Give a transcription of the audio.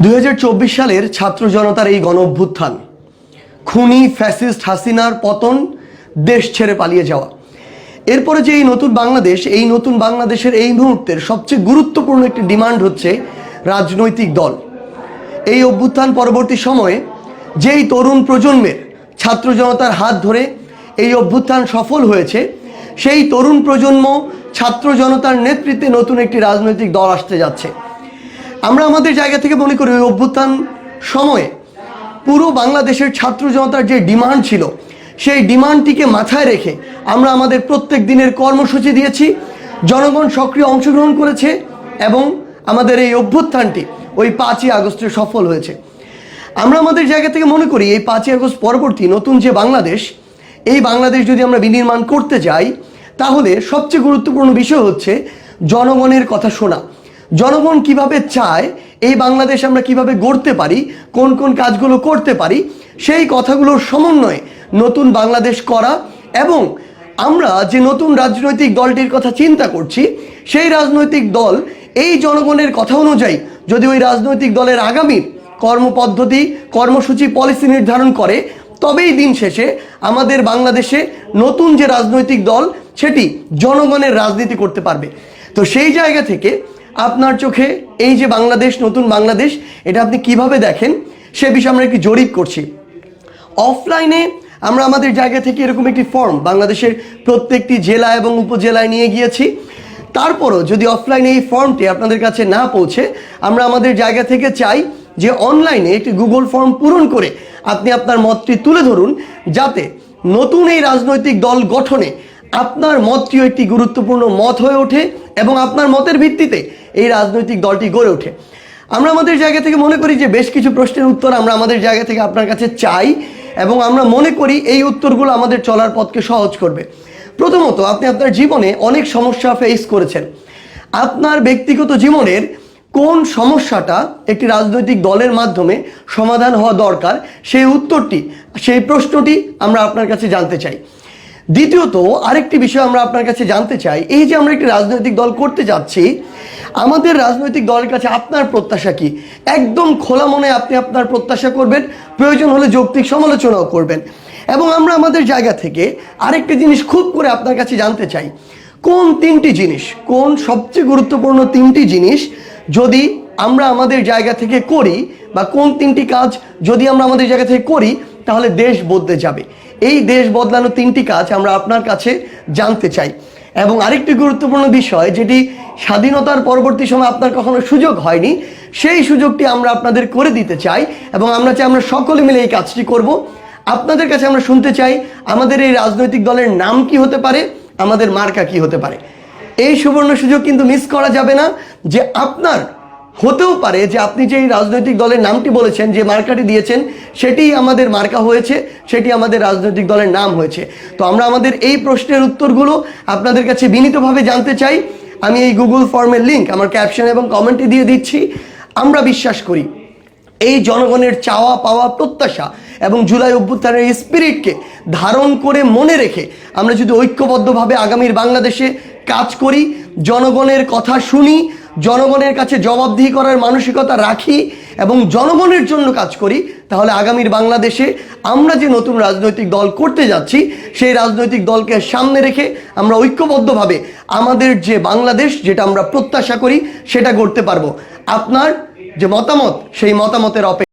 2024 সালের ছাত্র জনতার এই গণ অভ্যুত্থান, খুনি ফ্যাসিস্ট হাসিনার পতন, দেশ ছেড়ে পালিয়ে যাওয়া, এরপরে যে এই নতুন বাংলাদেশের এই মুহূর্তের সবচেয়ে গুরুত্বপূর্ণ একটি ডিমান্ড হচ্ছে রাজনৈতিক দল। এই অভ্যুত্থান পরবর্তী সময়ে যেই তরুণ প্রজন্মের ছাত্র জনতার হাত ধরে এই অভ্যুত্থান সফল হয়েছে, সেই তরুণ প্রজন্ম ছাত্র জনতার নেতৃত্বে নতুন একটি রাজনৈতিক দল আসতে যাচ্ছে। আমরা আমাদের জায়গা থেকে মনে করি ওই অভ্যুত্থান সময়ে পুরো বাংলাদেশের ছাত্র জনতার যে ডিমান্ড ছিল, সেই ডিমান্ডটিকে মাথায় রেখে আমরা আমাদের প্রত্যেক দিনের কর্মসূচি দিয়েছি। জনগণ সক্রিয় অংশগ্রহণ করেছে এবং আমাদের এই অভ্যুত্থানটি ওই 5ই আগস্টে সফল হয়েছে। আমরা আমাদের জায়গা থেকে মনে করি এই 5ই আগস্ট পরবর্তী নতুন যে বাংলাদেশ, এই বাংলাদেশ যদি আমরা বিনির্মাণ করতে যাই, তাহলে সবচেয়ে গুরুত্বপূর্ণ বিষয় হচ্ছে জনগণের কথা শোনা। জনগণ কিভাবে চায় এই বাংলাদেশ আমরা কিভাবে গড়তে পারি, কোন কোন কাজগুলো করতে পারি, সেই কথাগুলোর সমন্বয়ে নতুন বাংলাদেশ করা। এবং আমরা যে নতুন রাজনৈতিক দলটির কথা চিন্তা করছি, সেই রাজনৈতিক দল এই জনগণের কথা অনুযায়ী যদি ওই রাজনৈতিক দলের আগামীর কর্মপদ্ধতি, কর্মসূচি, পলিসি নির্ধারণ করে, তবেই দিন শেষে আমাদের বাংলাদেশে নতুন যে রাজনৈতিক দল সেটি জনগণের রাজনীতি করতে পারবে। তো সেই জায়গা থেকে আপনার চোখে এই যে বাংলাদেশ, নতুন বাংলাদেশ, এটা আপনি কিভাবে দেখেন সে বিষয়ে আমরা একটি জরিপ করছি। অফলাইনে আমরা আমাদের জায়গা থেকে এরকম একটি ফর্ম বাংলাদেশের প্রত্যেকটি জেলা এবং উপজেলায় নিয়ে গিয়েছি। তারপরও যদি অফলাইনে এই ফর্মটি আপনাদের কাছে না পৌঁছে, আমরা আমাদের জায়গা থেকে চাই যে অনলাইনে একটি গুগল ফর্ম পূরণ করে আপনি আপনার মতটি তুলে ধরুন, যাতে নতুন এই রাজনৈতিক দল গঠনে আপনার মতটিও একটি গুরুত্বপূর্ণ মত হয়ে ওঠে এবং আপনার মতের ভিত্তিতে এই রাজনৈতিক দলটি গড়ে ওঠে। আমরা আমাদের জায়গা থেকে মনে করি যে বেশ কিছু প্রশ্নের উত্তর আমরা আমাদের জায়গা থেকে আপনার কাছে চাই এবং আমরা মনে করি এই উত্তরগুলো আমাদের চলার পথকে সহজ করবে। প্রথমত, আপনি আপনার জীবনে অনেক সমস্যা ফেস করেছেন। আপনার ব্যক্তিগত জীবনের কোন সমস্যাটা একটি রাজনৈতিক দলের মাধ্যমে সমাধান হওয়া দরকার, সেই উত্তরটি, সেই প্রশ্নটি আমরা আপনার কাছে জানতে চাই। দ্বিতীয়ত, আরেকটি বিষয় আমরা আপনার কাছে জানতে চাই, এই যে আমরা একটি রাজনৈতিক দল করতে যাচ্ছি, আমাদের রাজনৈতিক দলের কাছে আপনার প্রত্যাশা কি? একদম খোলা মনে আপনি আপনার প্রত্যাশা করবেন, প্রয়োজন হলে যৌক্তিক সমালোচনাও করবেন। এবং আমরা আমাদের জায়গা থেকে আরেকটি জিনিস খুব করে আপনার কাছে জানতে চাই, কোন তিনটি জিনিস, কোন সবচেয়ে গুরুত্বপূর্ণ তিনটি জিনিস যদি আমরা আমাদের জায়গা থেকে করি, বা কোন তিনটি কাজ যদি আমরা আমাদের জায়গা থেকে করি, তাহলে দেশ বদলে যাবে। এই দেশ বদলানো তিনটি কাজ আমরা আপনার কাছে জানতে চাই। এবং আরেকটি গুরুত্বপূর্ণ বিষয়, যেটি স্বাধীনতার পরবর্তী সময় আপনার কখনো সুযোগ হয়নি, সেই সুযোগটি আমরা আপনাদের করে দিতে চাই এবং আমরা চাই আমরা সকলে মিলে এই কাজটি করব। আপনাদের কাছে আমরা শুনতে চাই আমাদের এই রাজনৈতিক দলের নাম কি হতে পারে, আমাদের মার্কা কি হতে পারে। এই সুবর্ণ সুযোগ কিন্তু মিস করা যাবে না, যে আপনার হতেও পারে যে আপনি যে রাজনৈতিক দলের নামটি বলেছেন, যে মার্কাটি দিয়েছেন, সেটি আমাদের মার্কা হয়েছে, সেটি আমাদের রাজনৈতিক দলের নাম হয়েছে। তো আমরা আমাদের এই প্রশ্নের উত্তরগুলো আপনাদের কাছে বিনীতভাবে জানতে চাই। আমি এই গুগল ফর্মের লিঙ্ক আমার ক্যাপশন এবং কমেন্টে দিয়ে দিচ্ছি। আমরা বিশ্বাস করি এই জনগণের চাওয়া পাওয়া, প্রত্যাশা এবং জুলাই অভ্যুত্থানের এই স্পিরিটকে ধারণ করে মনে রেখে আমরা যদি ঐক্যবদ্ধভাবে আগামীর বাংলাদেশে কাজ করি, জনগণের কথা শুনি, জনগণের কাছে জবাবদিহি করার মানসিকতা রাখি এবং জনগণের জন্য কাজ করি, তাহলে আগামীর বাংলাদেশে আমরা যে নতুন রাজনৈতিক দল করতে যাচ্ছি, সেই রাজনৈতিক দলকে সামনে রেখে আমরা ঐক্যবদ্ধভাবে আমাদের যে বাংলাদেশ, যেটা আমরা প্রত্যাশা করি, সেটা গড়তে পারবো। আপনার যে মতামত, সেই মতামতের অপেক্ষা